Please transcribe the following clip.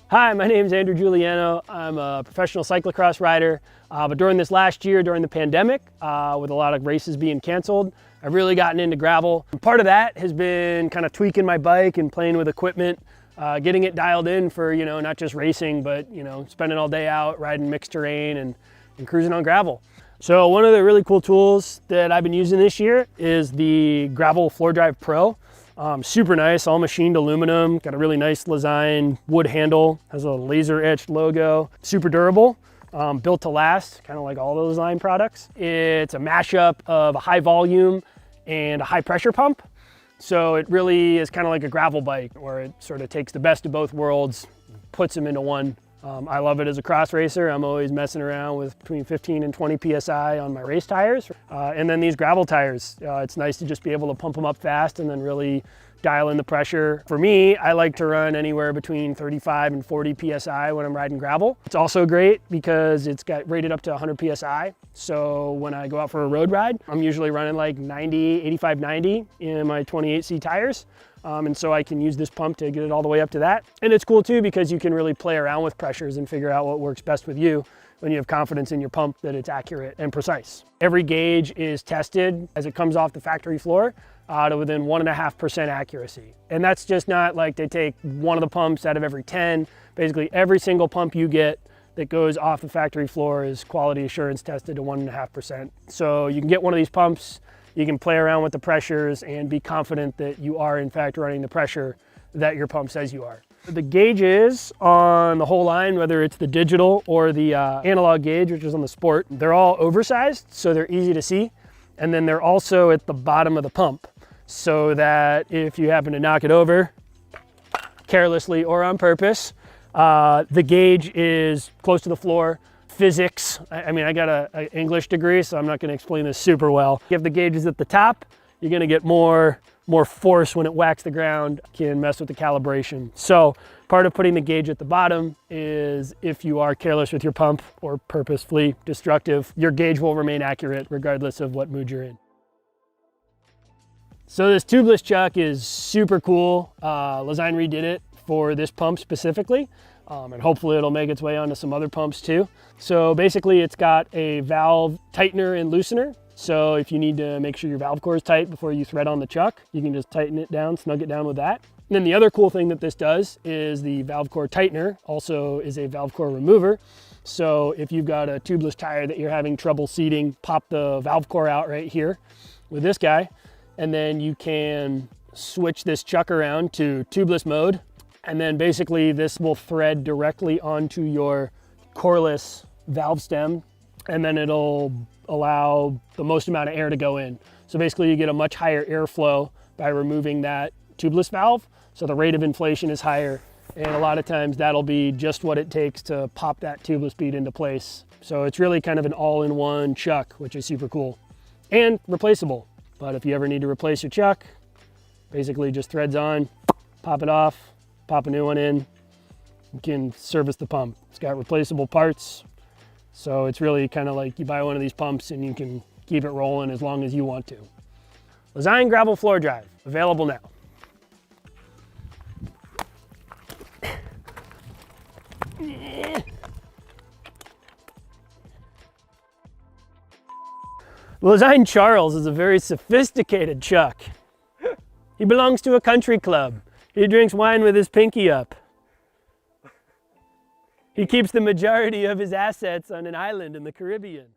Hi, my name is Andrew Giuliano. I'm a professional cyclocross rider, but during this last year, during the pandemic, with a lot of races being canceled, I've really gotten into gravel. And part of that has been kind of tweaking my bike and playing with equipment, getting it dialed in for, you know, not just racing, but, you know, spending all day out riding mixed terrain and cruising on gravel. So one of the really cool tools that I've been using this year is the Gravel Floor Drive Pro. Super nice, all machined aluminum, got a really nice Lezyne wood handle, has a laser etched logo, super durable, built to last, kind of like all those Lezyne products. It's a mashup of a high volume and a high pressure pump. So it really is kind of like a gravel bike where it sort of takes the best of both worlds, puts them into one. I love it as a cross racer. I'm always messing around with between 15 and 20 PSI on my race tires. And then these gravel tires, it's nice to just be able to pump them up fast and then really dial in the pressure. For me, I like to run anywhere between 35 and 40 PSI when I'm riding gravel. It's also great because it's got rated up to 100 PSI. So when I go out for a road ride, I'm usually running like 90, 85, 90 in my 28C tires. And so I can use this pump to get it all the way up to that. And it's cool too because you can really play around with pressures and figure out what works best with you when you have confidence in your pump that it's accurate and precise. Every gauge is tested as it comes off the factory floor to within 1.5% accuracy. And that's just not like they take one of the pumps out of every 10. Basically every single pump you get that goes off the factory floor is quality assurance tested to 1.5%. So you can get one of these pumps, you can play around with the pressures and be confident that you are in fact running the pressure that your pump says you are. The gauges on the whole line, whether it's the digital or the analog gauge, which is on the Sport, they're all oversized, so they're easy to see. And then they're also at the bottom of the pump, so that if you happen to knock it over carelessly or on purpose, the gauge is close to the floor. Physics, I mean, I got an English degree, so I'm not going to explain this super well. If the gauge is at the top, you're going to get more force when it whacks the ground, can mess with the calibration. So part of putting the gauge at the bottom is if you are careless with your pump or purposefully destructive, your gauge will remain accurate regardless of what mood you're in. So this tubeless chuck is super cool. Lezyne redid it for this pump specifically. And hopefully it'll make its way onto some other pumps too. So basically it's got a valve tightener and loosener. So if you need to make sure your valve core is tight before you thread on the chuck, you can just tighten it down, snug it down with that. And then the other cool thing that this does is the valve core tightener also is a valve core remover. So if you've got a tubeless tire that you're having trouble seating, pop the valve core out right here with this guy. And then you can switch this chuck around to tubeless mode. And then basically this will thread directly onto your coreless valve stem, and then it'll allow the most amount of air to go in. So basically you get a much higher airflow by removing that tubeless valve. So the rate of inflation is higher, and a lot of times that'll be just what it takes to pop that tubeless bead into place. So it's really kind of an all-in-one chuck, which is super cool and replaceable. But if you ever need to replace your chuck, basically just threads on, pop it off, pop a new one in, you can service the pump. It's got replaceable parts, so it's really kind of like you buy one of these pumps and you can keep it rolling as long as you want to. Lezyne Gravel Floor Drive, available now. Lezyne Charles is a very sophisticated chuck. He belongs to a country club. He drinks wine with his pinky up. He keeps the majority of his assets on an island in the Caribbean.